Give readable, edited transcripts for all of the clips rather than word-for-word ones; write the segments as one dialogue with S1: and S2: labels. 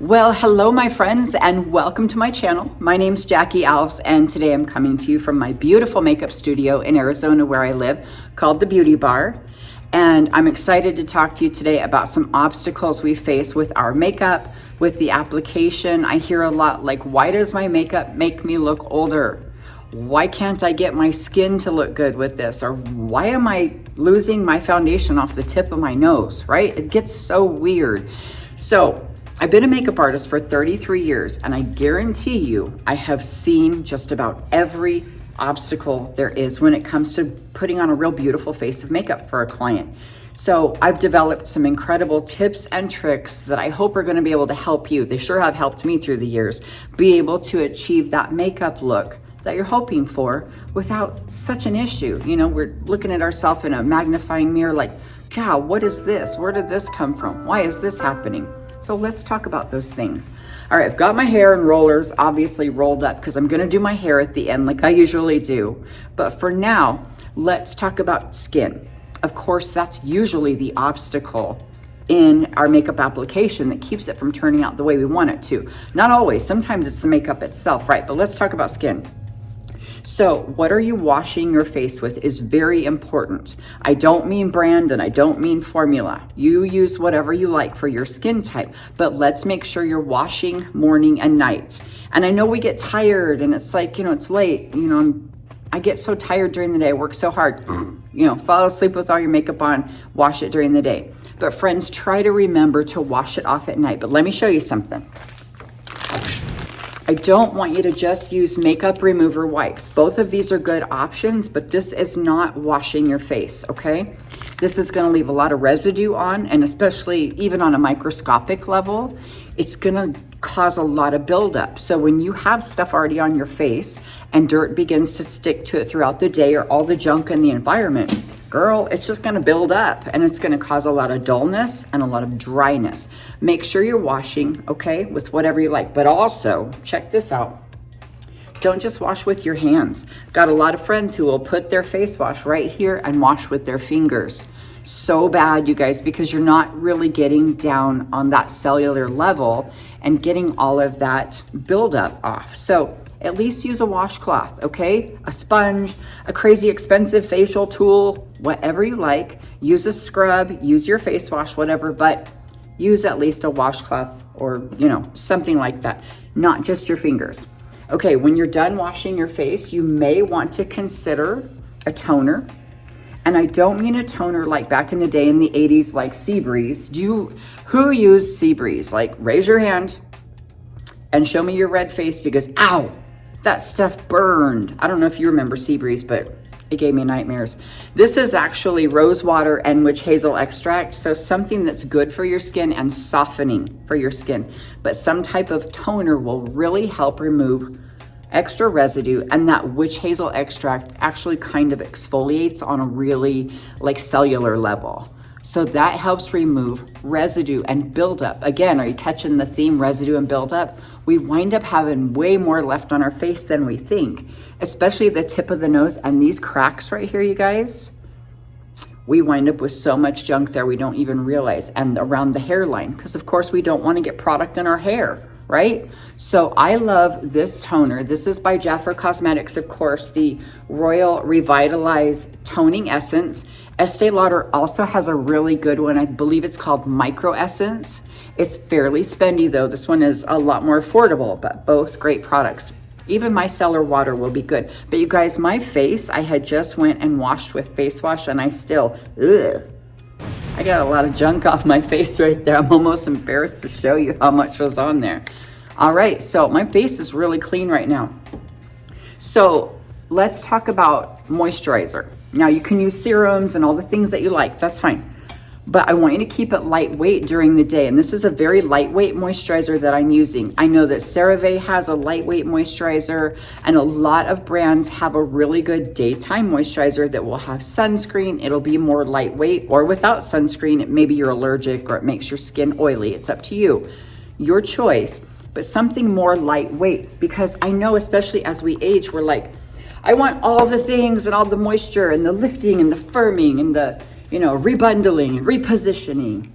S1: Well, hello my friends and welcome to my channel. My name's Jackie Alves and today I'm coming to you from my beautiful makeup studio in Arizona where I live called the Beauty Bar. And I'm excited to talk to you today about some obstacles we face with our makeup, with the application. I hear a lot like, why does my makeup make me look older? Why can't I get my skin to look good with this? Or why am I losing my foundation off the tip of my nose, right? It gets so weird. So I've been a makeup artist for 33 years and I guarantee you I have seen just about every obstacle there is when it comes to putting on a real beautiful face of makeup for a client. So I've developed some incredible tips and tricks that I hope are going to be able to help you. They sure have helped me through the years be able to achieve that makeup look that you're hoping for without such an issue. You know, we're looking at ourselves in a magnifying mirror like, God, what is this? Where did this come from? Why is this happening? So let's talk about those things. All right, I've got my hair in rollers, obviously rolled up because I'm gonna do my hair at the end like I usually do. But for now, let's talk about skin. Of course, that's usually the obstacle in our makeup application that keeps it from turning out the way we want it to. Not always, sometimes it's the makeup itself, right? But let's talk about skin. So what are you washing your face with is very important. I don't mean brand and I don't mean formula. You use whatever you like for your skin type, but let's make sure you're washing morning and night. And I know we get tired and it's like, it's late, I get so tired during the day, I work so hard, fall asleep with all your makeup on, wash it during the day. But friends, try to remember to wash it off at night. But let me show you something. I don't want you to just use makeup remover wipes. Both of these are good options, but this is not washing your face, okay? This is gonna leave a lot of residue on, and especially even on a microscopic level, it's gonna cause a lot of buildup. So when you have stuff already on your face and dirt begins to stick to it throughout the day or all the junk in the environment, girl, it's just gonna build up and it's gonna cause a lot of dullness and a lot of dryness. Make sure you're washing, okay, with whatever you like. But also, check this out. Don't just wash with your hands. Got a lot of friends who will put their face wash right here and wash with their fingers. So bad, you guys, because you're not really getting down on that cellular level and getting all of that buildup off. So at least use a washcloth, okay? A sponge, a crazy expensive facial tool, whatever you like. Use a scrub, use your face wash, whatever, but use at least a washcloth or, something like that, not just your fingers. Okay, when you're done washing your face, you may want to consider a toner. And I don't mean a toner like back in the day in the 80s, like Seabreeze. Who used Seabreeze? Like, raise your hand and show me your red face because, ow, that stuff burned. I don't know if you remember Seabreeze, but it gave me nightmares. This is actually rose water and witch hazel extract. So something that's good for your skin and softening for your skin. But some type of toner will really help remove extra residue, and that witch hazel extract actually kind of exfoliates on a really cellular level. So that helps remove residue and buildup. Again, are you catching the theme, residue and buildup? We wind up having way more left on our face than we think, especially the tip of the nose and these cracks right here, you guys. We wind up with so much junk there we don't even realize, and around the hairline, because of course we don't want to get product in our hair, right? So I love this toner. This is by Jafra Cosmetics, of course, the Royal Revitalize Toning Essence. Estee Lauder also has a really good one. I believe it's called Micro Essence. It's fairly spendy though. This one is a lot more affordable, but both great products. Even micellar water will be good. But you guys, my face, I had just went and washed with face wash and I still, I got a lot of junk off my face right there. I'm almost embarrassed to show you how much was on there. All right, so my face is really clean right now. So let's talk about moisturizer. Now you can use serums and all the things that you like, that's fine. But I want you to keep it lightweight during the day. And this is a very lightweight moisturizer that I'm using. I know that CeraVe has a lightweight moisturizer and a lot of brands have a really good daytime moisturizer that will have sunscreen. It'll be more lightweight, or without sunscreen, maybe you're allergic or it makes your skin oily. It's up to you, your choice, but something more lightweight, because I know especially as we age, we're like, I want all the things and all the moisture and the lifting and the firming and the rebundling and repositioning.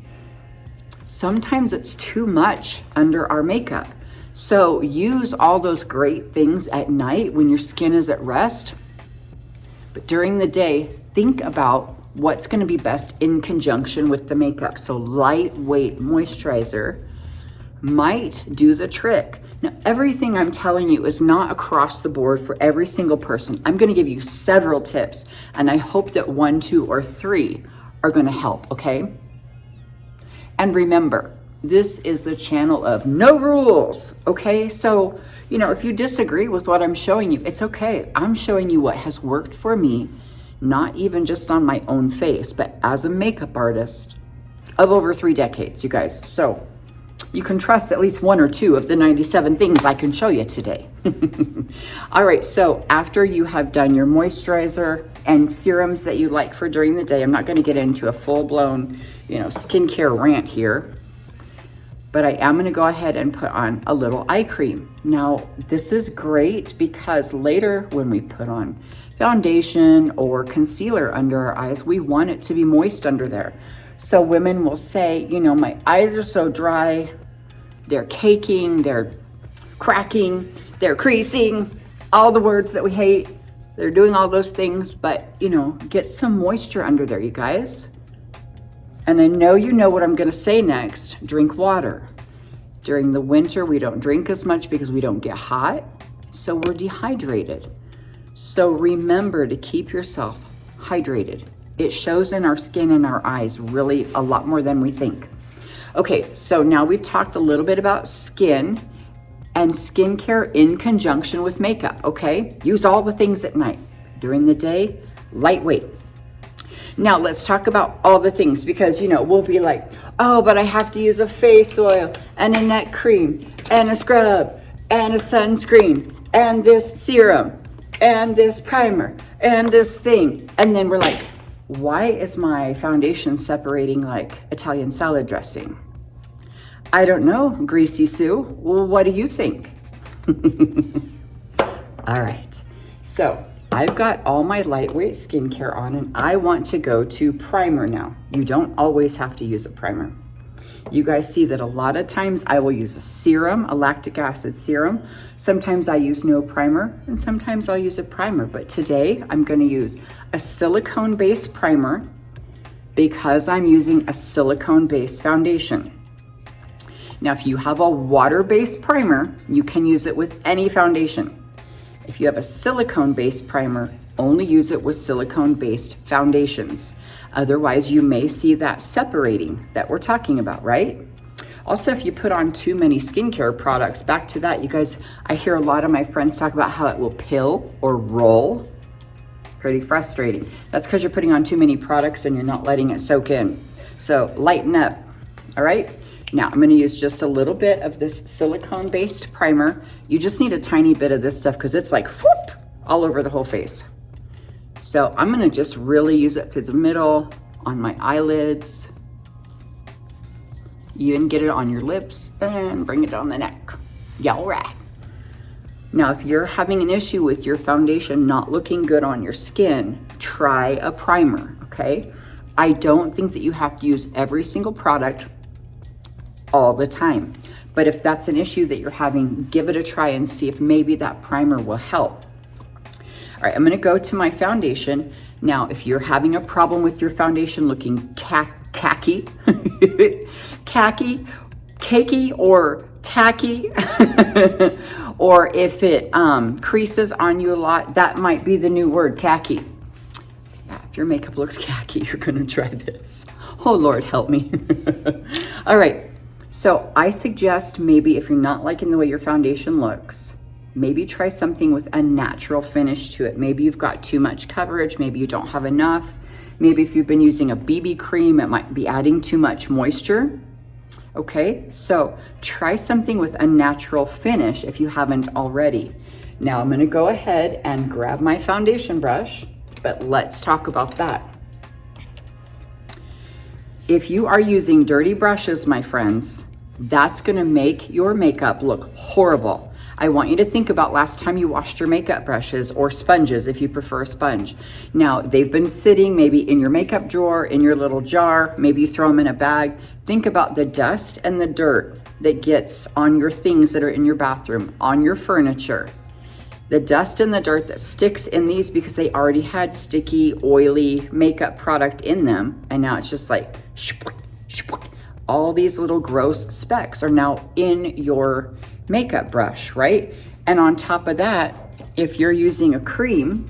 S1: sometimes it's too much under our makeup. So use all those great things at night when your skin is at rest. But during the day, think about what's going to be best in conjunction with the makeup. So lightweight moisturizer might do the trick. Now, everything I'm telling you is not across the board for every single person. I'm going to give you several tips, and I hope that 1, 2, or 3 are going to help, okay? And remember, this is the channel of no rules, okay? So, you know, if you disagree with what I'm showing you, it's okay. I'm showing you what has worked for me, not even just on my own face, but as a makeup artist of over 3 decades, you guys. So you can trust at least 1 or 2 of the 97 things I can show you today. All right, so after you have done your moisturizer and serums that you like for during the day, I'm not gonna get into a full-blown, you know, skincare rant here, but I am gonna go ahead and put on a little eye cream. Now, this is great because later when we put on foundation or concealer under our eyes, we want it to be moist under there. So women will say, you know, my eyes are so dry, they're caking, they're cracking, they're creasing, all the words that we hate. They're doing all those things, but you know, get some moisture under there, you guys. And I know you know what I'm gonna say next, drink water. During the winter, we don't drink as much because we don't get hot, so we're dehydrated. So remember to keep yourself hydrated. It shows in our skin and our eyes really a lot more than we think. Okay, so now we've talked a little bit about skin and skincare in conjunction with makeup, okay? Use all the things at night. During the day, lightweight. Now let's talk about all the things because, you know, we'll be like, oh, but I have to use a face oil and a neck cream and a scrub and a sunscreen and this serum and this primer and this thing. And then we're like, why is my foundation separating like Italian salad dressing? I don't know, Greasy Sue. Well, what do you think? All right, so I've got all my lightweight skincare on and I want to go to primer now. You don't always have to use a primer. You guys see that a lot of times I will use a serum, a lactic acid serum. Sometimes I use no primer and sometimes I'll use a primer. But today I'm gonna use a silicone-based primer because I'm using a silicone-based foundation. Now, if you have a water-based primer, you can use it with any foundation. If you have a silicone-based primer, only use it with silicone-based foundations. Otherwise, you may see that separating that we're talking about, right? Also, if you put on too many skincare products, back to that, you guys, I hear a lot of my friends talk about how it will pill or roll. Pretty frustrating. That's because you're putting on too many products and you're not letting it soak in. So lighten up, all right? Now I'm gonna use just a little bit of this silicone-based primer. You just need a tiny bit of this stuff because it's like whoop, all over the whole face. So I'm gonna just really use it through the middle, on my eyelids. You can get it on your lips and bring it down the neck. Yeah, all right. Now, if you're having an issue with your foundation not looking good on your skin, try a primer, okay? I don't think that you have to use every single product all the time. But if that's an issue that you're having, give it a try and see if maybe that primer will help. All right, I'm gonna go to my foundation. Now, if you're having a problem with your foundation looking khaki, cakey or tacky, or if it creases on you a lot, that might be the new word, khaki. Yeah, if your makeup looks khaki, you're gonna try this. Oh Lord, help me. All right, so I suggest maybe if you're not liking the way your foundation looks, maybe try something with a natural finish to it. Maybe you've got too much coverage, maybe you don't have enough. Maybe if you've been using a BB cream, it might be adding too much moisture. Okay, so try something with a natural finish if you haven't already. Now I'm gonna go ahead and grab my foundation brush, but let's talk about that. If you are using dirty brushes, my friends, that's gonna make your makeup look horrible. I want you to think about last time you washed your makeup brushes or sponges if you prefer a sponge. Now, they've been sitting maybe in your makeup drawer, in your little jar, maybe you throw them in a bag. Think about the dust and the dirt that gets on your things that are in your bathroom, on your furniture. The dust and the dirt that sticks in these because they already had sticky, oily makeup product in them, and now it's just like all these little gross specks are now in your makeup brush, right? And on top of that, if you're using a cream,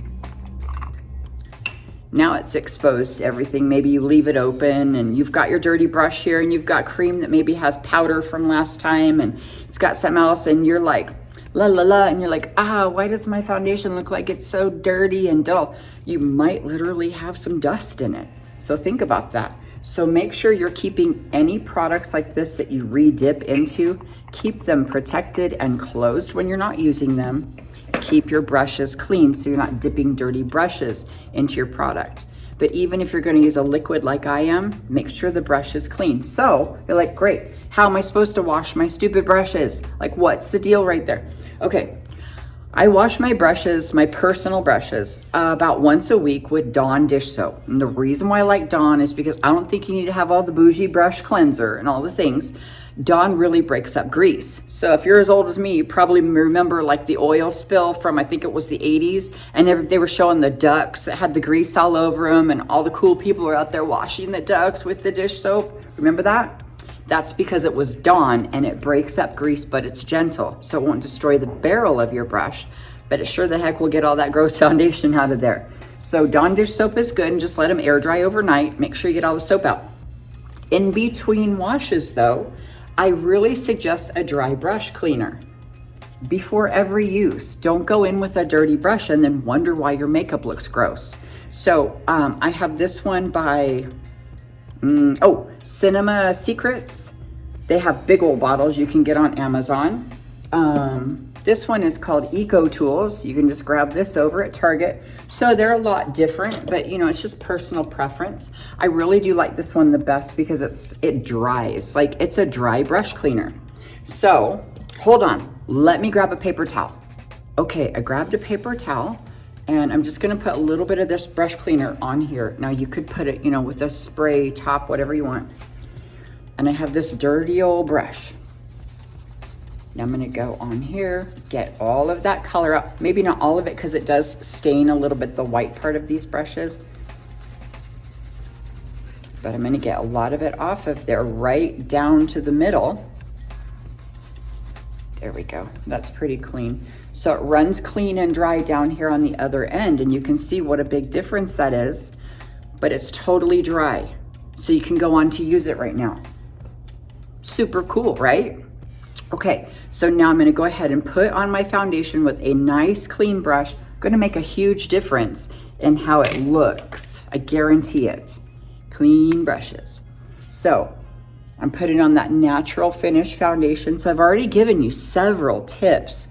S1: now it's exposed to everything. Maybe you leave it open and you've got your dirty brush here and you've got cream that maybe has powder from last time and it's got something else and you're like, la la la, and you're like, why does my foundation look like it's so dirty and dull? You might literally have some dust in it. So think about that. So make sure you're keeping any products like this that you re-dip into, keep them protected and closed when you're not using them. Keep your brushes clean so you're not dipping dirty brushes into your product. But even if you're gonna use a liquid like I am, make sure the brush is clean. So you're like, great, how am I supposed to wash my stupid brushes? Like, what's the deal right there? Okay, I wash my brushes, my personal brushes, about once a week with Dawn dish soap. And the reason why I like Dawn is because I don't think you need to have all the bougie brush cleanser and all the things. Dawn really breaks up grease. So if you're as old as me, you probably remember like the oil spill from, I think it was the 80s, and they were showing the ducks that had the grease all over them, and all the cool people were out there washing the ducks with the dish soap. Remember that? That's because it was Dawn and it breaks up grease, but it's gentle. So it won't destroy the barrel of your brush, but it sure the heck will get all that gross foundation out of there. So Dawn dish soap is good, and just let them air dry overnight. Make sure you get all the soap out. In between washes though, I really suggest a dry brush cleaner before every use. Don't go in with a dirty brush and then wonder why your makeup looks gross. So I have this one by, Cinema Secrets. They have big old bottles you can get on Amazon. This one is called Eco Tools. You can just grab this over at Target. So they're a lot different, but you know, it's just personal preference. I really do like this one the best because it dries, like it's a dry brush cleaner. So hold on, let me grab a paper towel. Okay, I grabbed a paper towel and I'm just gonna put a little bit of this brush cleaner on here. Now you could put it, you know, with a spray top, whatever you want. And I have this dirty old brush. Now I'm gonna go on here, get all of that color up. Maybe not all of it because it does stain a little bit the white part of these brushes. But I'm gonna get a lot of it off of there, right down to the middle. There we go, that's pretty clean. So it runs clean and dry down here on the other end, and you can see what a big difference that is, but it's totally dry. So you can go on to use it right now. Super cool, right? Okay, so now I'm gonna go ahead and put on my foundation with a nice clean brush. Gonna make a huge difference in how it looks. I guarantee it. Clean brushes. So I'm putting on that natural finish foundation. So I've already given you several tips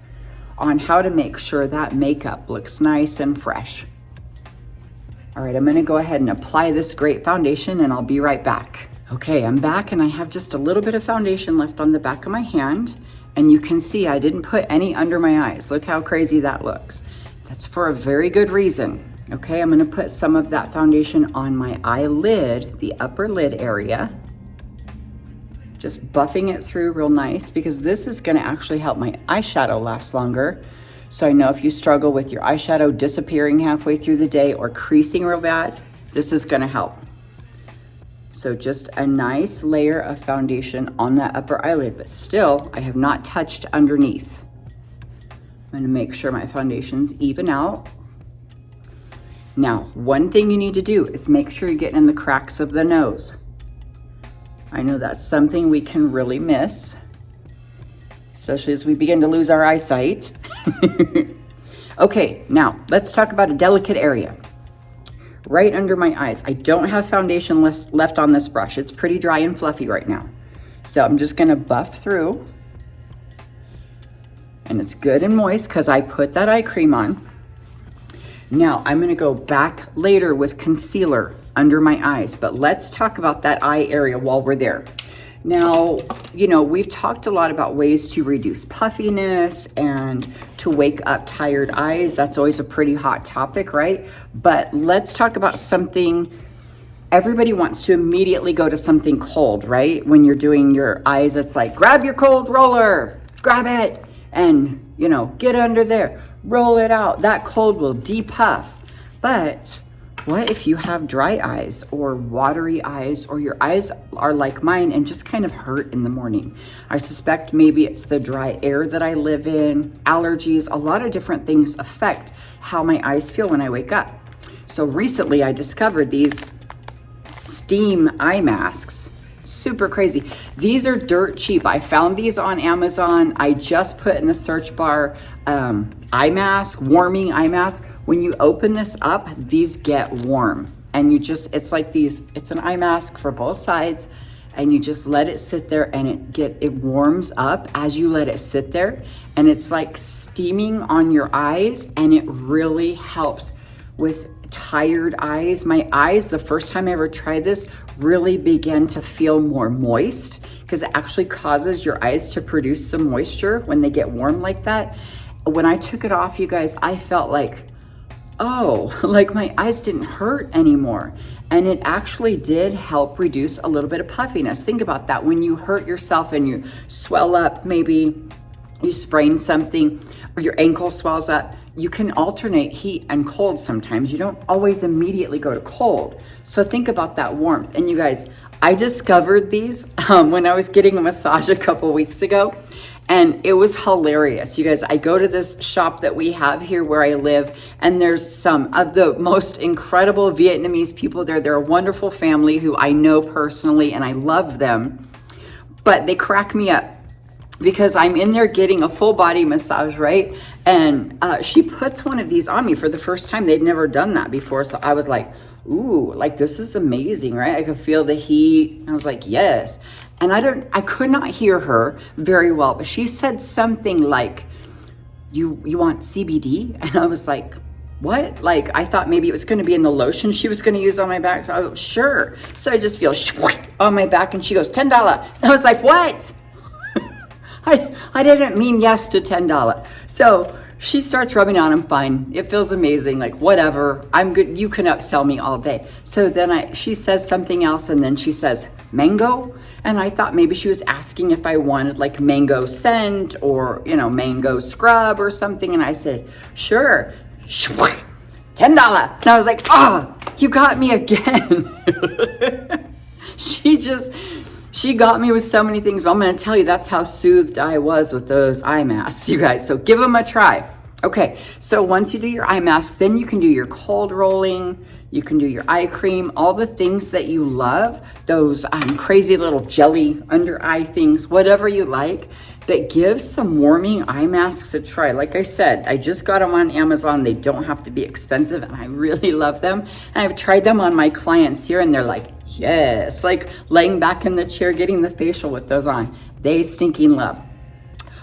S1: on how to make sure that makeup looks nice and fresh. All right, I'm gonna go ahead and apply this great foundation and I'll be right back. Okay, I'm back and I have just a little bit of foundation left on the back of my hand, and you can see I didn't put any under my eyes. Look how crazy that looks. That's for a very good reason. Okay, I'm gonna put some of that foundation on my eyelid, the upper lid area. Just buffing it through real nice because this is gonna actually help my eyeshadow last longer. So I know if you struggle with your eyeshadow disappearing halfway through the day or creasing real bad, this is gonna help. So just a nice layer of foundation on that upper eyelid, but still I have not touched underneath. I'm gonna make sure my foundation's even out. Now, one thing you need to do is make sure you're getting in the cracks of the nose. I know that's something we can really miss, especially as we begin to lose our eyesight. Okay, now let's talk about a delicate area. Right under my eyes. I don't have foundation left on this brush. It's pretty dry and fluffy right now. So I'm just gonna buff through. And it's good and moist because I put that eye cream on. Now I'm gonna go back later with concealer under my eyes, but let's talk about that eye area while we're there. Now, you know, we've talked a lot about ways to reduce puffiness and to wake up tired eyes. That's always a pretty hot topic, right? But let's talk about something. Everybody wants to immediately go to something cold, right? When you're doing your eyes, it's like, grab your cold roller, grab it, and, you know, get under there, roll it out. That cold will depuff. But what if you have dry eyes or watery eyes, or your eyes are like mine and just kind of hurt in the morning? I suspect maybe it's the dry air that I live in, allergies, a lot of different things affect how my eyes feel when I wake up. So recently I discovered these steam eye masks. Super crazy. These are dirt cheap. I found these on Amazon. I just put in the search bar eye mask, warming eye mask. When you open this up, these get warm, and you just, it's like these, it's an eye mask for both sides, and you just let it sit there, and it warms up as you let it sit there, and it's like steaming on your eyes, and it really helps with tired eyes. My eyes, the first time I ever tried this, really began to feel more moist, because it actually causes your eyes to produce some moisture when they get warm like that. When I took it off, you guys, I felt like, oh, like my eyes didn't hurt anymore. And it actually did help reduce a little bit of puffiness. Think about that. When you hurt yourself and you swell up, maybe you sprain something, or your ankle swells up, you can alternate heat and cold sometimes. You don't always immediately go to cold. So think about that warmth. And you guys, I discovered these when I was getting a massage a couple weeks ago, and it was hilarious. You guys, I go to this shop that we have here where I live, and there's some of the most incredible Vietnamese people there. They're a wonderful family who I know personally, and I love them, but they crack me up, because I'm in there getting a full body massage, right? And she puts one of these on me for the first time. They'd never done that before. So I was like, ooh, like this is amazing, right? I could feel the heat. I was like, yes. And I could not hear her very well, but she said something like, you want CBD? And I was like, what? Like, I thought maybe it was going to be in the lotion she was going to use on my back. So I was sure. So I just feel on my back, and she goes, $10. And I was like, what? I didn't mean yes to $10. So she starts rubbing on. I'm fine. It feels amazing. Like, whatever. I'm good. You can upsell me all day. So then she says something else, and then she says mango. And I thought maybe she was asking if I wanted like mango scent or, you know, mango scrub or something. And I said, sure. $10. And I was like, oh, you got me again. She got me with so many things, but I'm going to tell you, that's how soothed I was with those eye masks, you guys. So give them a try. Okay, so once you do your eye mask, then you can do your cold rolling, you can do your eye cream, all the things that you love, those crazy little jelly under eye things, whatever you like. But give some warming eye masks a try. Like I said, I just got them on Amazon. They don't have to be expensive, and I really love them. And I've tried them on my clients here, and they're like, yes, like laying back in the chair, getting the facial with those on. They stinking love.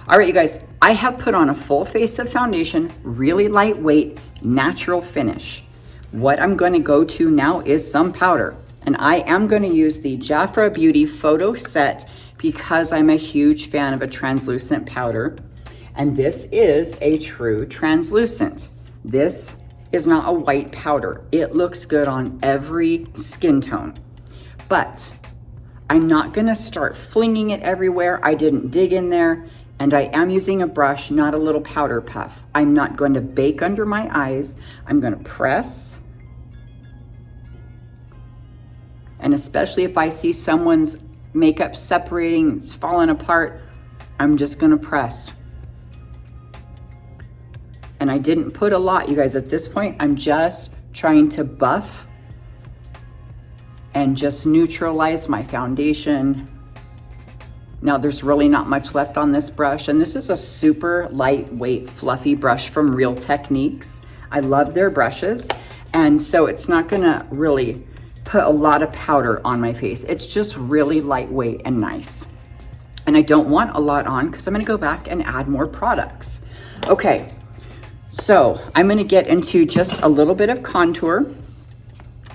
S1: All right, you guys, I have put on a full face of foundation, really lightweight, natural finish. What I'm going to go to now is some powder, and I am going to use the Jafra Beauty Photo Set because I'm a huge fan of a translucent powder, and this is a true translucent. This is not a white powder. It looks good on every skin tone. But I'm not gonna start flinging it everywhere. I didn't dig in there, and I am using a brush, not a little powder puff. I'm not going to bake under my eyes. I'm gonna press. And especially if I see someone's makeup separating, it's falling apart, I'm just gonna press. And I didn't put a lot, you guys. At this point, I'm just trying to buff and just neutralize my foundation. Now there's really not much left on this brush, and this is a super lightweight, fluffy brush from Real Techniques. I love their brushes, and so it's not gonna really put a lot of powder on my face. It's just really lightweight and nice. And I don't want a lot on because I'm gonna go back and add more products. Okay, so I'm gonna get into just a little bit of contour.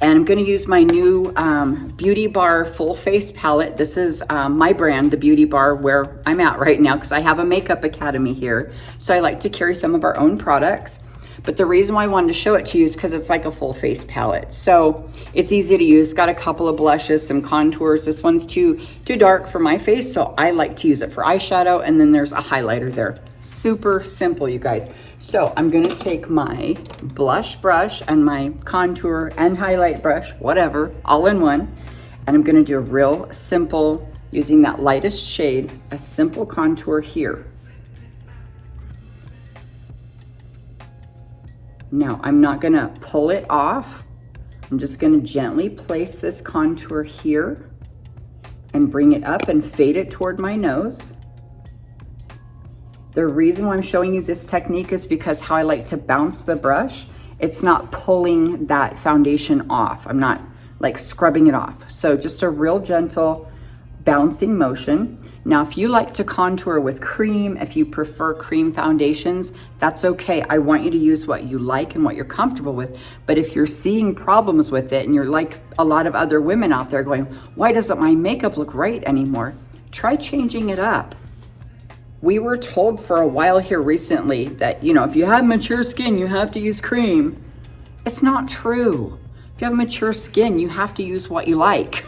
S1: And I'm gonna use my new Beauty Bar Full Face Palette. This is my brand, the Beauty Bar, where I'm at right now, because I have a makeup academy here. So I like to carry some of our own products. But the reason why I wanted to show it to you is because it's like a full face palette. So it's easy to use. Got a couple of blushes, some contours. This one's too dark for my face, so I like to use it for eyeshadow. And then there's a highlighter there. Super simple, you guys. So I'm gonna take my blush brush and my contour and highlight brush, whatever, all in one. And I'm gonna do a real simple, using that lightest shade, a simple contour here. Now, I'm not gonna pull it off. I'm just gonna gently place this contour here and bring it up and fade it toward my nose. The reason why I'm showing you this technique is because how I like to bounce the brush, it's not pulling that foundation off. I'm not like scrubbing it off. So just a real gentle bouncing motion. Now, if you like to contour with cream, if you prefer cream foundations, that's okay. I want you to use what you like and what you're comfortable with. But if you're seeing problems with it and you're like a lot of other women out there going, why doesn't my makeup look right anymore? Try changing it up. We were told for a while here recently that, you know, if you have mature skin, you have to use cream. It's not true. If you have mature skin, you have to use what you like.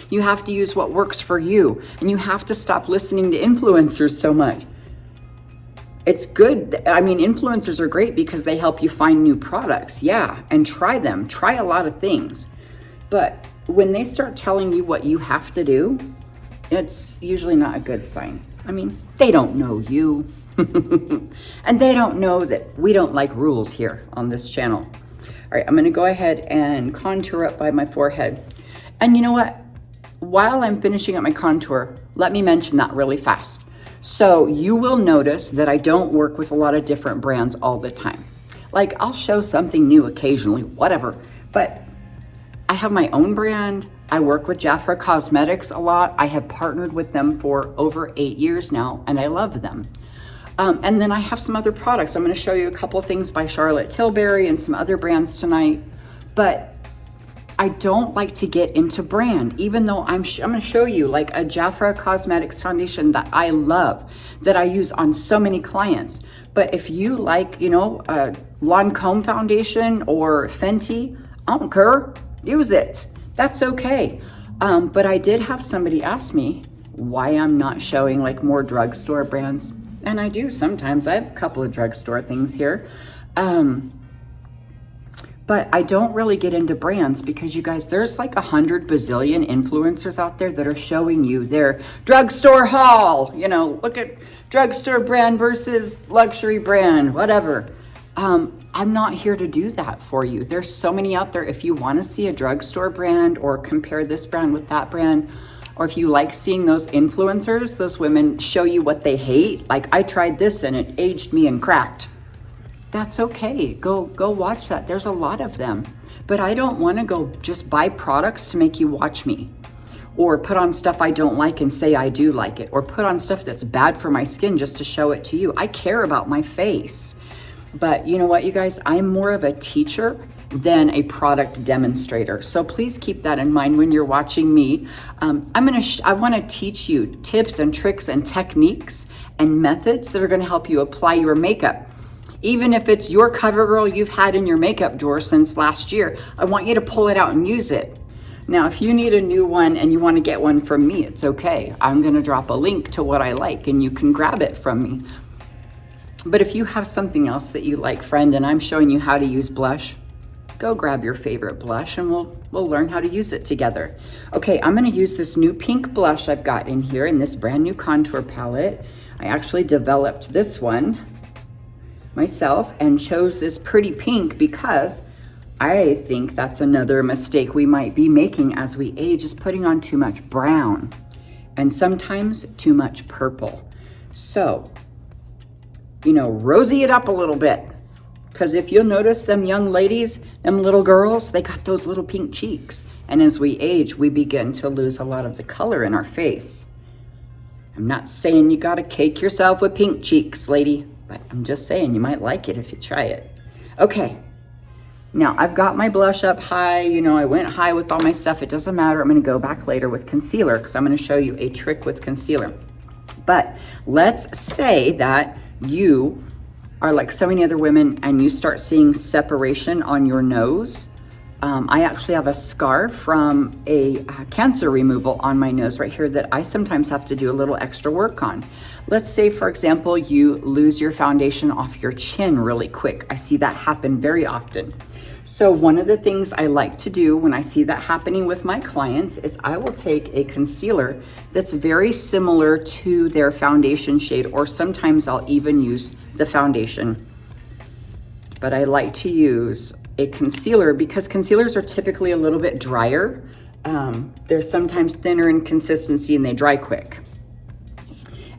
S1: You have to use what works for you. And you have to stop listening to influencers so much. It's good. I mean, influencers are great because they help you find new products. Yeah, and try them. Try a lot of things. But when they start telling you what you have to do, it's usually not a good sign. I mean, they don't know you. And they don't know that we don't like rules here on this channel. All right, I'm gonna go ahead and contour up by my forehead. And you know what? While I'm finishing up my contour, let me mention that really fast. So you will notice that I don't work with a lot of different brands all the time. Like, I'll show something new occasionally, whatever, but I have my own brand. I work with Jafra Cosmetics a lot. I have partnered with them for over 8 years now, and I love them. And then I have some other products. I'm gonna show you a couple of things by Charlotte Tilbury and some other brands tonight, but I don't like to get into brand, even though I'm gonna show you like a Jafra Cosmetics foundation that I love, that I use on so many clients. But if you like, you know, a Lancome foundation or Fenty, I don't care, use it. That's okay. But I did have somebody ask me why I'm not showing like more drugstore brands. And I do sometimes. I have a couple of drugstore things here. But I don't really get into brands because you guys, there's like 100 bazillion influencers out there that are showing you their drugstore haul. You know, look at drugstore brand versus luxury brand, whatever. I'm not here to do that for you. There's so many out there. If you want to see a drugstore brand or compare this brand with that brand, or if you like seeing those influencers, those women show you what they hate, like I tried this and it aged me and cracked. That's okay. Go watch that. There's a lot of them. But I don't want to go just buy products to make you watch me, or put on stuff I don't like and say I do like it, or put on stuff that's bad for my skin just to show it to you. I care about my face. But you know what, you guys, I'm more of a teacher than a product demonstrator. So please keep that in mind when you're watching me. I want to teach you tips and tricks and techniques and methods that are going to help you apply your makeup. Even if it's your CoverGirl you've had in your makeup drawer since last year, I want you to pull it out and use it. Now, if you need a new one and you want to get one from me, it's okay. I'm going to drop a link to what I like and you can grab it from me. But if you have something else that you like, friend, and I'm showing you how to use blush, go grab your favorite blush and we'll learn how to use it together. Okay, I'm gonna use this new pink blush I've got in here in this brand new contour palette. I actually developed this one myself and chose this pretty pink because I think that's another mistake we might be making as we age, is putting on too much brown and sometimes too much purple. So, you know, rosy it up a little bit. Because if you'll notice, them young ladies, them little girls, they got those little pink cheeks. And as we age, we begin to lose a lot of the color in our face. I'm not saying you gotta cake yourself with pink cheeks, lady, but I'm just saying you might like it if you try it. Okay, Now I've got my blush up high, you know, I went high with all my stuff. It doesn't matter. I'm gonna go back later with concealer because I'm gonna show you a trick with concealer. But let's say that you are like so many other women and you start seeing separation on your nose. I actually have a scar from a cancer removal on my nose right here that I sometimes have to do a little extra work on. Let's say, for example, you lose your foundation off your chin really quick. I see that happen very often. So one of the things I like to do when I see that happening with my clients is I will take a concealer that's very similar to their foundation shade, or sometimes I'll even use the foundation. But I like to use a concealer because concealers are typically a little bit drier. They're sometimes thinner in consistency and they dry quick.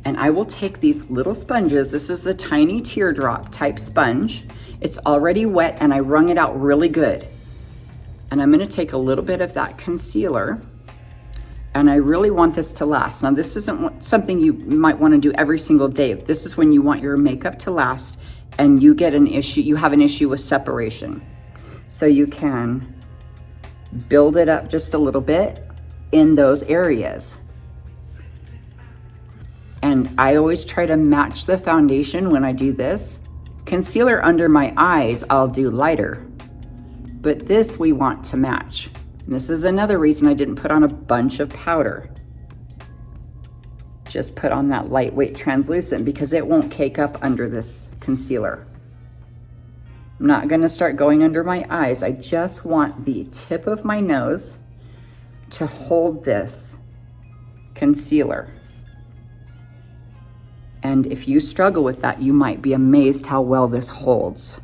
S1: And I will take these little sponges. This is the tiny teardrop type sponge. It's already wet and I wrung it out really good. And I'm gonna take a little bit of that concealer, and I really want this to last. Now this isn't something you might wanna do every single day. This is when you want your makeup to last and you get an issue, you have an issue with separation. So you can build it up just a little bit in those areas. And I always try to match the foundation when I do this. Concealer under my eyes, I'll do lighter, but this we want to match. And this is another reason I didn't put on a bunch of powder. Just put on that lightweight translucent because it won't cake up under this concealer. I'm not gonna start going under my eyes. I just want the tip of my nose to hold this concealer. And if you struggle with that, you might be amazed how well this holds.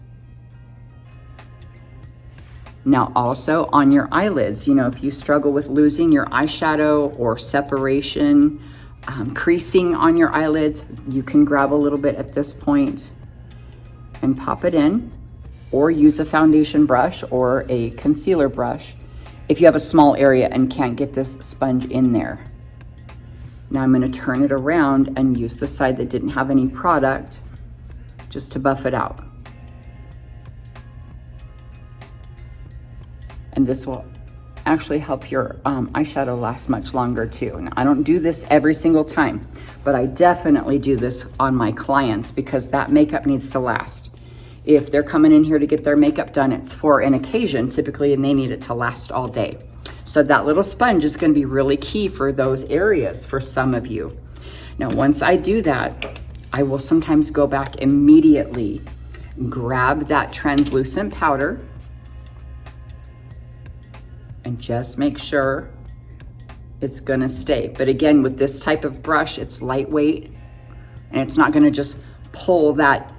S1: Now also on your eyelids, you know, if you struggle with losing your eyeshadow or separation, creasing on your eyelids, you can grab a little bit at this point and pop it in, or use a foundation brush or a concealer brush if you have a small area and can't get this sponge in there. Now I'm gonna turn it around and use the side that didn't have any product just to buff it out. And this will actually help your eyeshadow last much longer too. Now, I don't do this every single time, but I definitely do this on my clients because that makeup needs to last. If they're coming in here to get their makeup done, it's for an occasion typically, and they need it to last all day. So that little sponge is gonna be really key for those areas for some of you. Now, once I do that, I will sometimes go back immediately, grab that translucent powder, and just make sure it's gonna stay. But again, with this type of brush, it's lightweight, and it's not gonna just pull that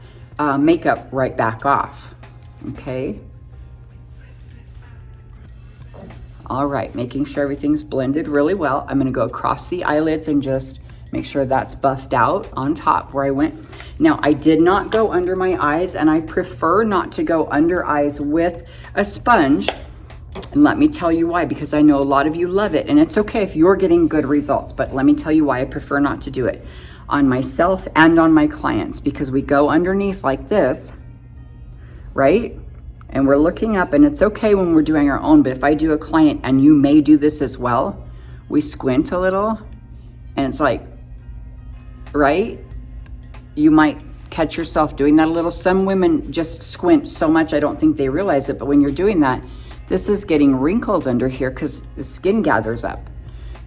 S1: makeup right back off, okay? All right, making sure everything's blended really well. I'm gonna go across the eyelids and just make sure that's buffed out on top where I went. Now, I did not go under my eyes, and I prefer not to go under eyes with a sponge. And let me tell you why, because I know a lot of you love it, and it's okay if you're getting good results, but let me tell you why I prefer not to do it on myself and on my clients, because we go underneath like this, right? And we're looking up, and it's okay when we're doing our own, but if I do a client, and you may do this as well, we squint a little, and it's like, right? You might catch yourself doing that a little. Some women just squint so much, I don't think they realize it, but when you're doing that, this is getting wrinkled under here because the skin gathers up.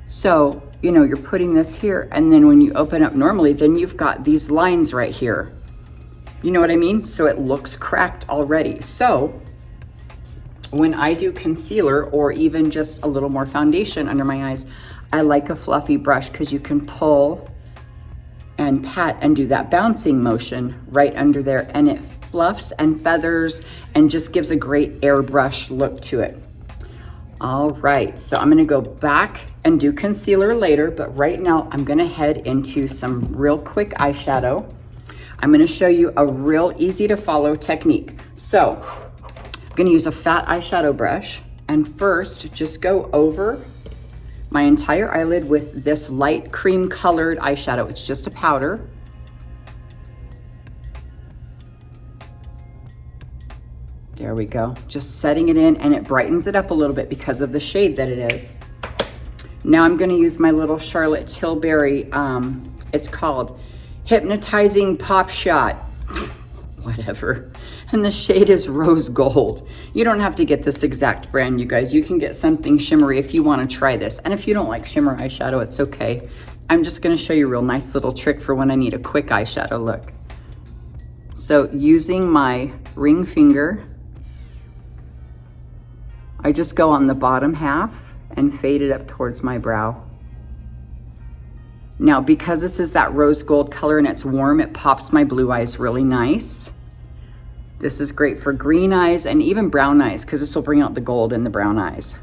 S1: So, you know, you're putting this here, and then when you open up normally, then you've got these lines right here. You know what I mean? So it looks cracked already. So when I do concealer or even just a little more foundation under my eyes, I like a fluffy brush because you can pull and pat and do that bouncing motion right under there, and it fluffs and feathers and just gives a great airbrush look to it. All right, so I'm gonna go back and do concealer later, but right now I'm gonna head into some real quick eyeshadow. I'm gonna show you a real easy to follow technique. So I'm gonna use a fat eyeshadow brush, and first just go over my entire eyelid with this light cream colored eyeshadow. It's just a powder. There we go. Just setting it in, and it brightens it up a little bit because of the shade that it is. Now I'm gonna use my little Charlotte Tilbury, it's called Hypnotizing Pop Shot, whatever. And the shade is Rose Gold. You don't have to get this exact brand, you guys. You can get something shimmery if you wanna try this. And if you don't like shimmer eyeshadow, it's okay. I'm just gonna show you a real nice little trick for when I need a quick eyeshadow look. So using my ring finger, I just go on the bottom half and fade it up towards my brow. Now, because this is that rose gold color and it's warm, it pops my blue eyes really nice. This is great for green eyes and even brown eyes, because this will bring out the gold in the brown eyes.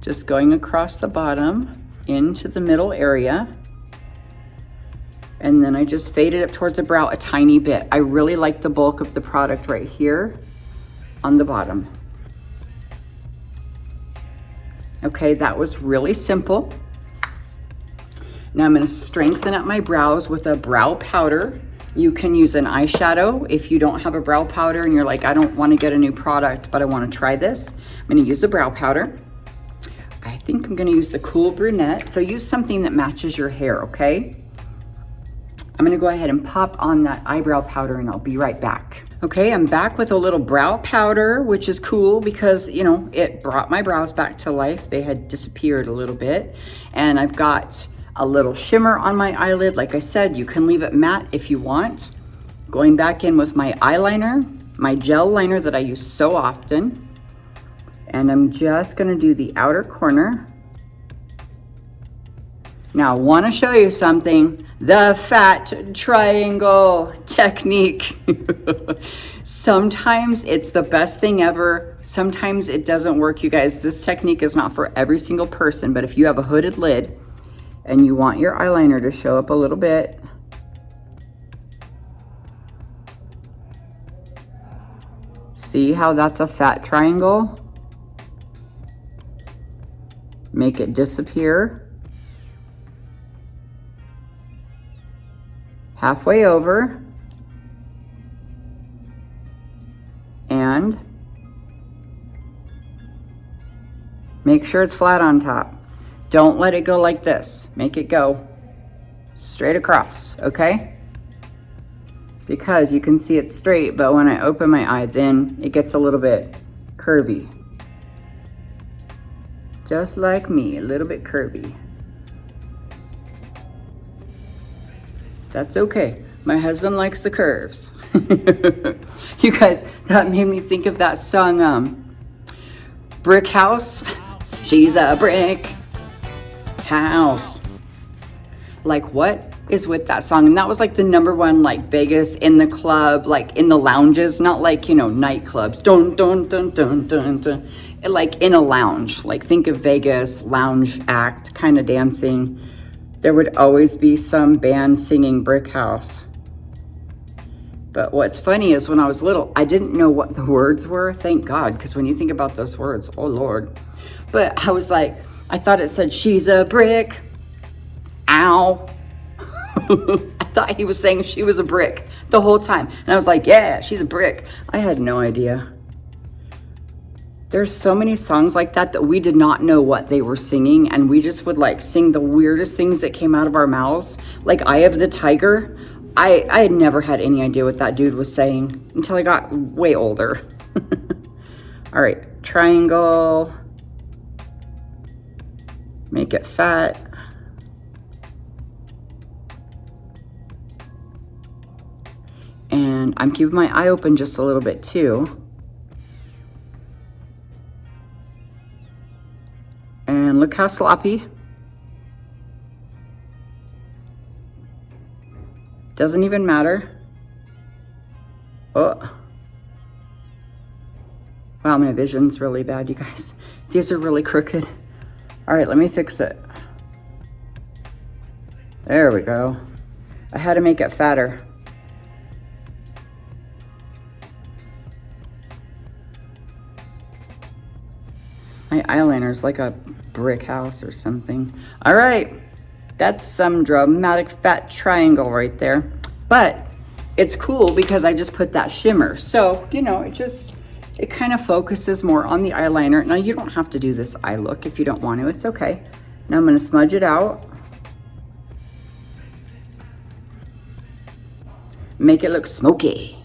S1: Just going across the bottom into the middle area. And then I just fade it up towards the brow a tiny bit. I really like the bulk of the product right here on the bottom. Okay, that was really simple. Now I'm gonna strengthen up my brows with a brow powder. You can use an eyeshadow if you don't have a brow powder and you're like, I don't wanna get a new product, but I wanna try this. I'm gonna use a brow powder. I think I'm gonna use the Cool Brunette. So use something that matches your hair, okay? I'm gonna go ahead and pop on that eyebrow powder and I'll be right back. Okay, I'm back with a little brow powder, which is cool because, you know, it brought my brows back to life. They had disappeared a little bit. And I've got a little shimmer on my eyelid. Like I said, you can leave it matte if you want. Going back in with my eyeliner, my gel liner that I use so often. And I'm just gonna do the outer corner. Now I wanna show you something, the fat triangle technique. Sometimes it's the best thing ever. Sometimes it doesn't work, you guys. This technique is not for every single person, but if you have a hooded lid and you want your eyeliner to show up a little bit, see how that's a fat triangle? Make it disappear. Halfway over. And make sure it's flat on top. Don't let it go like this. Make it go straight across, okay? Because you can see it's straight, but when I open my eye, then it gets a little bit curvy. Just like me, a little bit curvy. That's okay. My husband likes the curves. You guys, that made me think of that song, Brick House. She's a brick house. Like, what is with that song? And that was like the #1, like Vegas in the club, like in the lounges, not like, you know, nightclubs. Dun, dun, dun, dun, dun, dun. Like in a lounge, like think of Vegas, lounge act, kind of dancing. There would always be some band singing Brick House. But what's funny is when I was little, I didn't know what the words were, thank God, because when you think about those words, oh Lord. But I was like, I thought it said, she's a brick, ow. I thought he was saying she was a brick the whole time. And I was like, yeah, she's a brick. I had no idea. There's so many songs like that that we did not know what they were singing, and we just would like sing the weirdest things that came out of our mouths. Like Eye of the Tiger. I had never had any idea what that dude was saying until I got way older. All right, triangle. Make it fat. And I'm keeping my eye open just a little bit too. And look how sloppy. Doesn't even matter. Oh. Wow, my vision's really bad, you guys. These are really crooked. All right, let me fix it. There we go. I had to make it fatter. My eyeliner's like a brick house or something. All right, that's some dramatic fat triangle right there. But it's cool because I just put that shimmer. So, you know, it kind of focuses more on the eyeliner. Now you don't have to do this eye look if you don't want to, it's okay. Now I'm gonna smudge it out. Make it look smoky.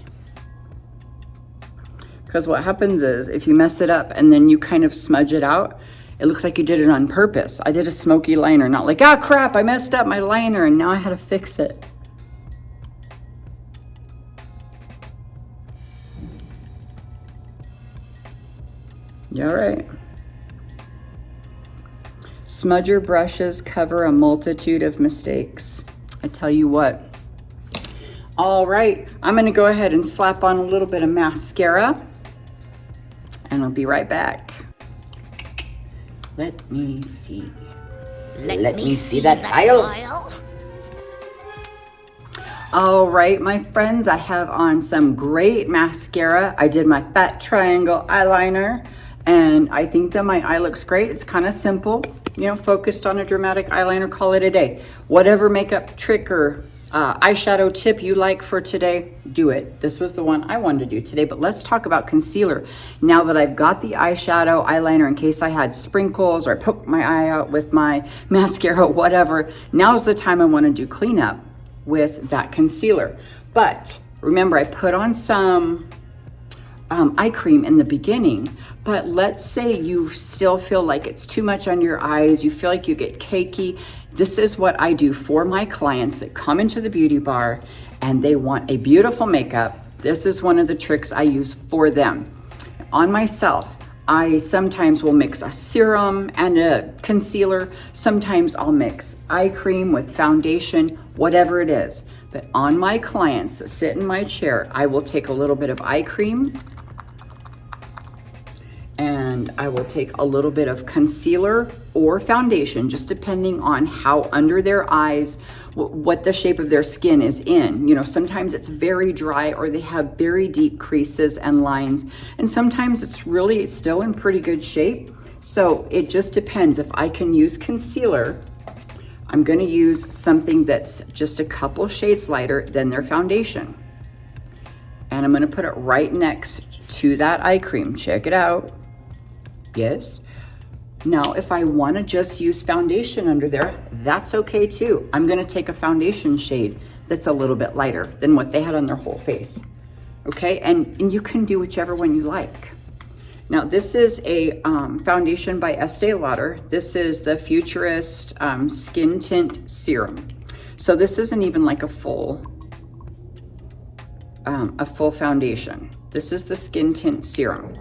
S1: Because what happens is if you mess it up and then you kind of smudge it out, it looks like you did it on purpose. I did a smoky liner, not like, ah, crap, I messed up my liner and now I had to fix it. You all right? Smudger brushes cover a multitude of mistakes. I tell you what. All right, I'm gonna go ahead and slap on a little bit of mascara and I'll be right back. Let me see. Let me see that tile. All right, my friends, I have on some great mascara. I did my fat triangle eyeliner and I think that my eye looks great. It's kind of simple, you know, focused on a dramatic eyeliner, call it a day. Whatever makeup trick or eyeshadow tip you like for today, do it. This was the one I wanted to do today, but let's talk about concealer. Now that I've got the eyeshadow, eyeliner, in case I had sprinkles or I poked my eye out with my mascara, whatever, now's the time I want to do cleanup with that concealer. But remember, I put on some eye cream in the beginning, but let's say you still feel like it's too much under your eyes, you feel like you get cakey. This is what I do for my clients that come into the beauty bar and they want a beautiful makeup. This is one of the tricks I use for them. On myself, I sometimes will mix a serum and a concealer. Sometimes I'll mix eye cream with foundation, whatever it is. But on my clients that sit in my chair, I will take a little bit of eye cream and I will take a little bit of concealer or foundation, just depending on how under their eyes, what the shape of their skin is in. You know, sometimes it's very dry or they have very deep creases and lines, and sometimes it's really still in pretty good shape. So it just depends. If I can use concealer, I'm gonna use something that's just a couple shades lighter than their foundation. And I'm gonna put it right next to that eye cream. Check it out. Yes. Now, if I want to just use foundation under there, that's okay too. I'm going to take a foundation shade that's a little bit lighter than what they had on their whole face. Okay, and you can do whichever one you like. Now, this is a foundation by Estee Lauder. This is the Futurist Skin Tint Serum. So this isn't even like a full foundation. This is the Skin Tint Serum.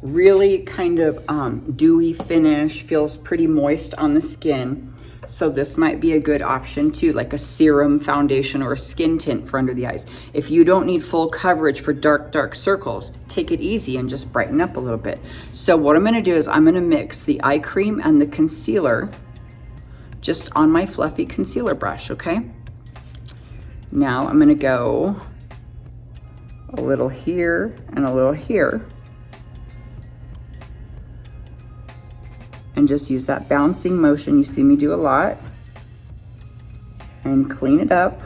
S1: Really kind of dewy finish, feels pretty moist on the skin. So this might be a good option too, like a serum foundation or a skin tint for under the eyes. If you don't need full coverage for dark circles, take it easy and just brighten up a little bit. So what I'm gonna do is I'm gonna mix the eye cream and the concealer just on my fluffy concealer brush, okay? Now I'm gonna go a little here and a little here. And just use that bouncing motion you see me do a lot. And clean it up.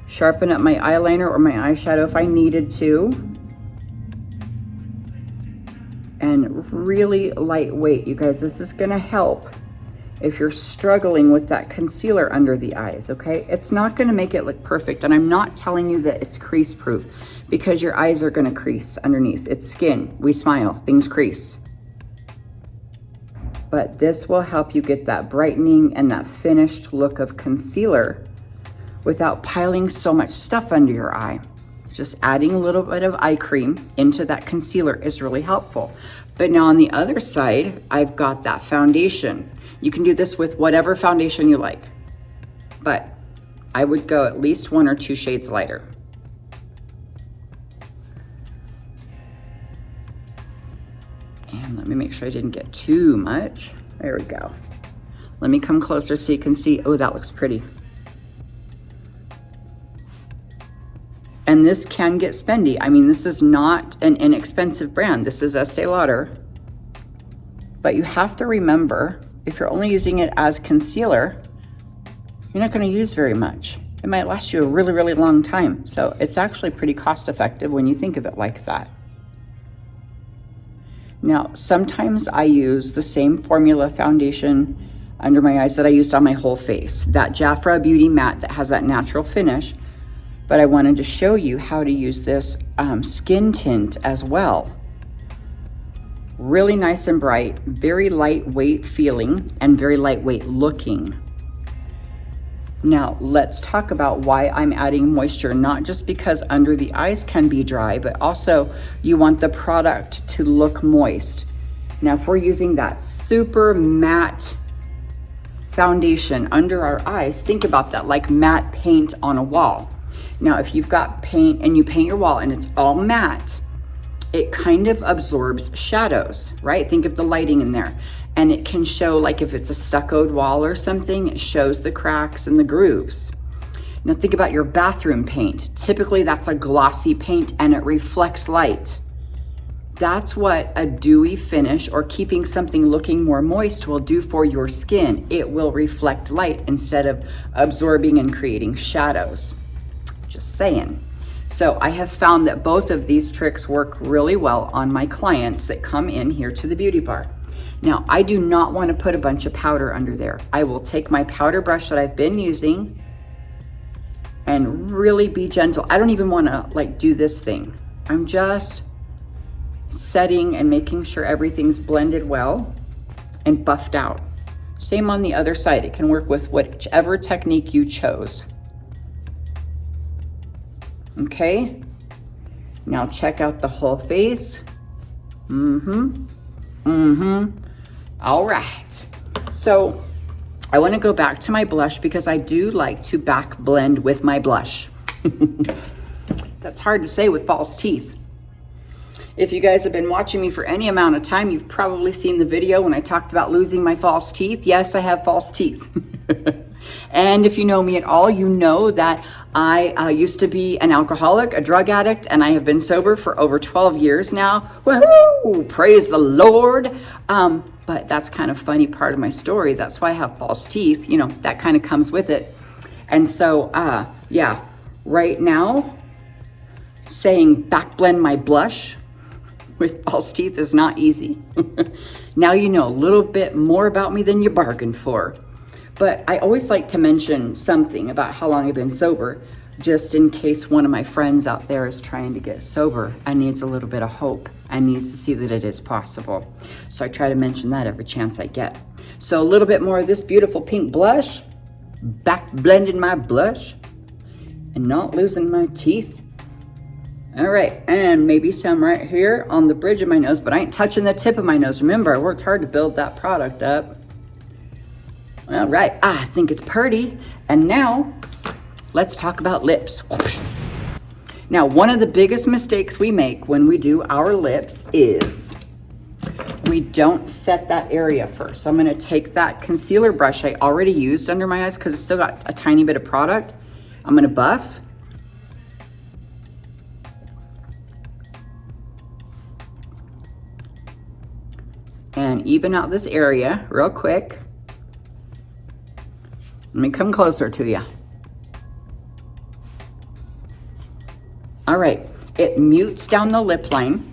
S1: Sharpen up my eyeliner or my eyeshadow if I needed to. And really lightweight, you guys. This is gonna help if you're struggling with that concealer under the eyes, okay? It's not gonna make it look perfect, and I'm not telling you that it's crease proof because your eyes are gonna crease underneath. It's skin, we smile, things crease. But this will help you get that brightening and that finished look of concealer without piling so much stuff under your eye. Just adding a little bit of eye cream into that concealer is really helpful. But now on the other side, I've got that foundation. You can do this with whatever foundation you like, but I would go at least 1 or 2 shades lighter. And let me make sure I didn't get too much. There we go. Let me come closer so you can see. Oh, that looks pretty. And this can get spendy. I mean, this is not an inexpensive brand. This is Estee Lauder. But you have to remember, if you're only using it as concealer, you're not going to use very much. it might last you a really, really long time. So it's actually pretty cost effective when you think of it like that. Now, sometimes I use the same formula foundation under my eyes that I used on my whole face, that Jafra Beauty Matte that has that natural finish, but I wanted to show you how to use this skin tint as well. Really nice and bright, very lightweight feeling and very lightweight looking. Now let's talk about why I'm adding moisture, not just because under the eyes can be dry, but also you want the product to look moist. Now if we're using that super matte foundation under our eyes, think about that like matte paint on a wall. Now if you've got paint and you paint your wall and it's all matte, it kind of absorbs shadows, right? Think of the lighting in there. And it can show, like if it's a stuccoed wall or something, it shows the cracks and the grooves. Now think about your bathroom paint. Typically that's a glossy paint and it reflects light. That's what a dewy finish or keeping something looking more moist will do for your skin. It will reflect light instead of absorbing and creating shadows. Just saying. So I have found that both of these tricks work really well on my clients that come in here to the beauty bar. Now, I do not want to put a bunch of powder under there. I will take my powder brush that I've been using and really be gentle. I don't even want to like do this thing. I'm just setting and making sure everything's blended well and buffed out. Same on the other side. It can work with whichever technique you chose. Okay, now check out the whole face. All right, so I want to go back to my blush because I do like to back blend with my blush. That's hard to say with false teeth. If you guys have been watching me for any amount of time, you've probably seen the video when I talked about losing my false teeth. Yes, I have false teeth. And if you know me at all, you know that I used to be an alcoholic, a drug addict, and I have been sober for over 12 years now. Woohoo! Praise the Lord. But that's kind of funny part of my story. That's why I have false teeth. You know, that kind of comes with it. And so, yeah, right now, saying back blend my blush with false teeth is not easy. Now you know a little bit more about me than you bargained for. But I always like to mention something about how long I've been sober, just in case one of my friends out there is trying to get sober and needs a little bit of hope and needs to see that it is possible. So I try to mention that every chance I get. So a little bit more of this beautiful pink blush, back blending my blush and not losing my teeth. All right, and maybe some right here on the bridge of my nose, but I ain't touching the tip of my nose. Remember, I worked hard to build that product up. All right, I think it's pretty. And now let's talk about lips. Now, one of the biggest mistakes we make when we do our lips is we don't set that area first. So I'm gonna take that concealer brush I already used under my eyes because it's still got a tiny bit of product. I'm gonna buff. And even out this area real quick. Let me come closer to you. All right, it mutes down the lip line,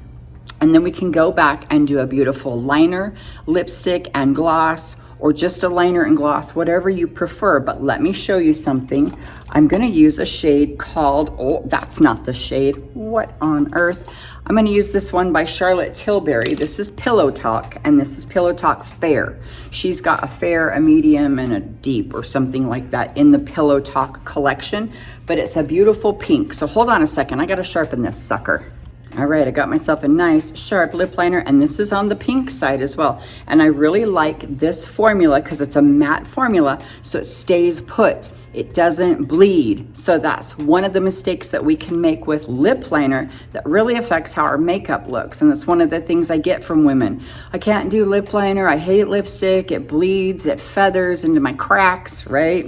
S1: and then we can go back and do a beautiful liner, lipstick, and gloss, or just a liner and gloss, whatever you prefer. But let me show you something. I'm gonna use a shade called, oh, that's not the shade. What on earth? I'm gonna use this one by Charlotte Tilbury. This is Pillow Talk, and this is Pillow Talk Fair. She's got a fair, a medium, and a deep, or something like that in the Pillow Talk collection, but it's a beautiful pink. So hold on a second, I gotta sharpen this sucker. All right, I got myself a nice sharp lip liner, and this is on the pink side as well. And I really like this formula because it's a matte formula, so it stays put. It doesn't bleed. So that's one of the mistakes that we can make with lip liner that really affects how our makeup looks. And that's one of the things I get from women. I can't do lip liner, I hate lipstick, it bleeds, it feathers into my cracks, right?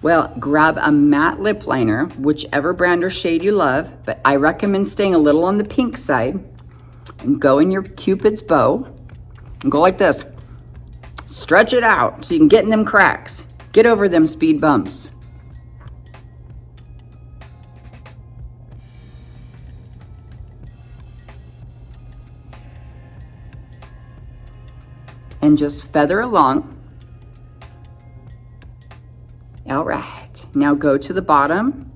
S1: Well, grab a matte lip liner, whichever brand or shade you love, but I recommend staying a little on the pink side, and go in your Cupid's bow and go like this. Stretch it out so you can get in them cracks. Get over them speed bumps. and just feather along. All right, now go to the bottom.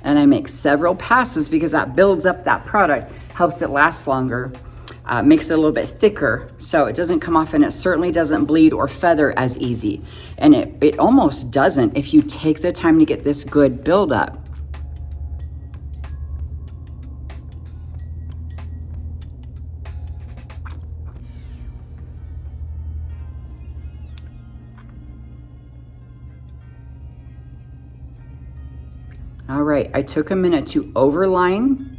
S1: And I make several passes because that builds up that product, helps it last longer, makes it a little bit thicker so it doesn't come off, and it certainly doesn't bleed or feather as easy. And it almost doesn't if you take the time to get this good buildup. All right, I took a minute to overline.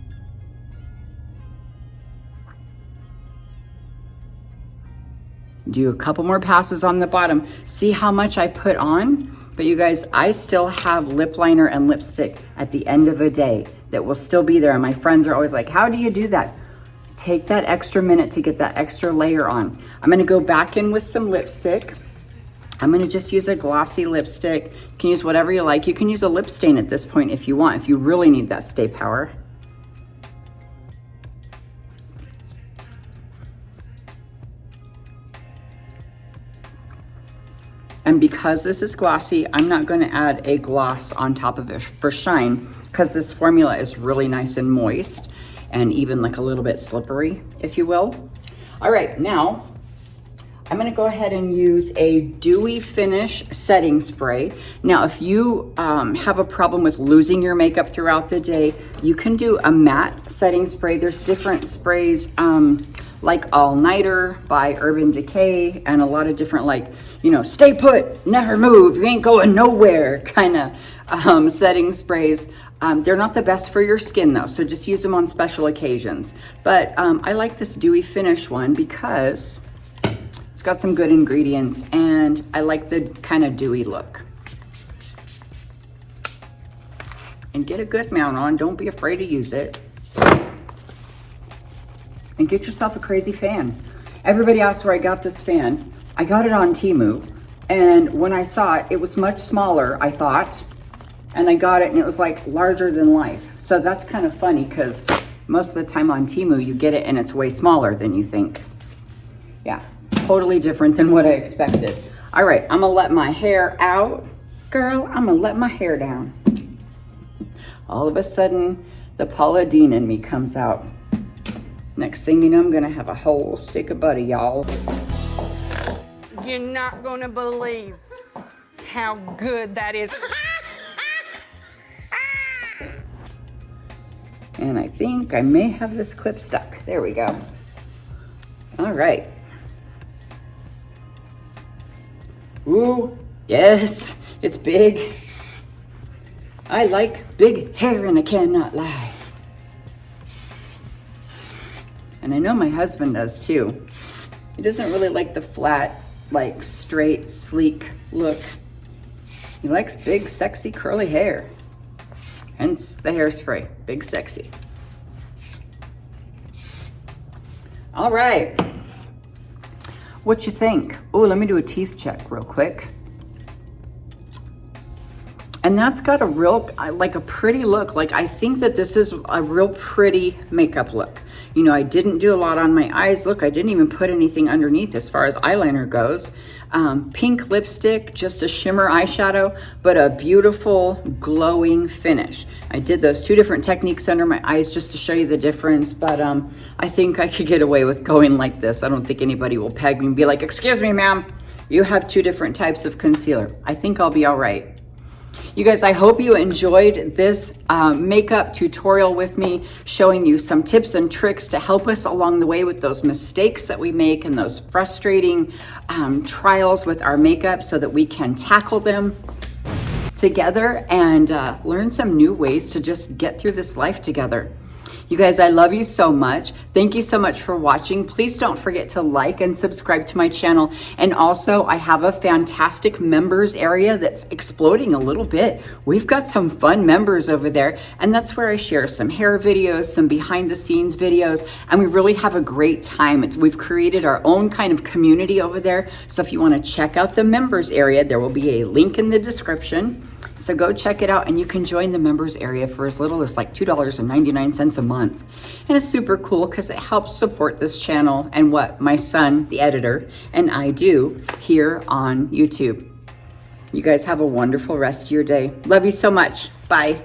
S1: Do a couple more passes on the bottom. See how much I put on? But you guys, I still have lip liner and lipstick at the end of a day that will still be there. And my friends are always like, how do you do that? Take that extra minute to get that extra layer on. I'm gonna go back in with some lipstick. I'm gonna just use a glossy lipstick. You can use whatever you like. You can use a lip stain at this point if you want, if you really need that stay power. And because this is glossy, I'm not gonna add a gloss on top of it for shine, because this formula is really nice and moist and even like a little bit slippery, if you will. All right, now, I'm gonna go ahead and use a dewy finish setting spray. Now, if you have a problem with losing your makeup throughout the day, you can do a matte setting spray. There's different sprays like All Nighter by Urban Decay, and a lot of different, like, you know, stay put, never move, you ain't going nowhere kind of setting sprays. They're not the best for your skin though, so just use them on special occasions. But I like this dewy finish one because it's got some good ingredients, and I like the kind of dewy look. And get a good amount on, don't be afraid to use it. And get yourself a crazy fan. Everybody asks where I got this fan. I got it on Temu, and when I saw it, it was much smaller, I thought, and I got it and it was like larger than life. So that's kind of funny because most of the time on Temu, you get it and it's way smaller than you think. Yeah. Totally different than what I expected. All right, I'm gonna let my hair out. Girl, I'm gonna let my hair down. All of a sudden, the Paula Deen in me comes out. Next thing you know, I'm gonna have a whole stick of butter, y'all.
S2: You're not gonna believe how good that is.
S1: And I think I may have this clip stuck. There we go. All right. Ooh, yes, it's big. I like big hair and I cannot lie. And I know my husband does too. He doesn't really like the flat, like straight, sleek look. He likes big, sexy, curly hair. Hence the hairspray, big, sexy. All right. What you think? Oh, let me do a teeth check real quick. And that's got a real, like a pretty look. Like, I think that this is a real pretty makeup look. You know, I didn't do a lot on my eyes. Look, I didn't even put anything underneath as far as eyeliner goes. Pink lipstick, just a shimmer eyeshadow, but a beautiful glowing finish. I did those two different techniques under my eyes just to show you the difference, but I think I could get away with going like this. I don't think anybody will peg me and be like, excuse me, ma'am, you have two different types of concealer. I think I'll be all right. You guys, I hope you enjoyed this makeup tutorial with me, showing you some tips and tricks to help us along the way with those mistakes that we make and those frustrating trials with our makeup so that we can tackle them together and learn some new ways to just get through this life together. You guys, I love you so much. Thank you so much for watching. Please don't forget to like and subscribe to my channel. And also, I have a fantastic members area that's exploding a little bit. We've got some fun members over there, and that's where I share some hair videos, some behind the scenes videos, and we really have a great time. We've created our own kind of community over there. So if you want to check out the members area, there will be a link in the description. So go check it out, and you can join the members area for as little as like $2.99 a month. And it's super cool because it helps support this channel and what my son, the editor, and I do here on YouTube. You guys have a wonderful rest of your day. Love you so much. Bye.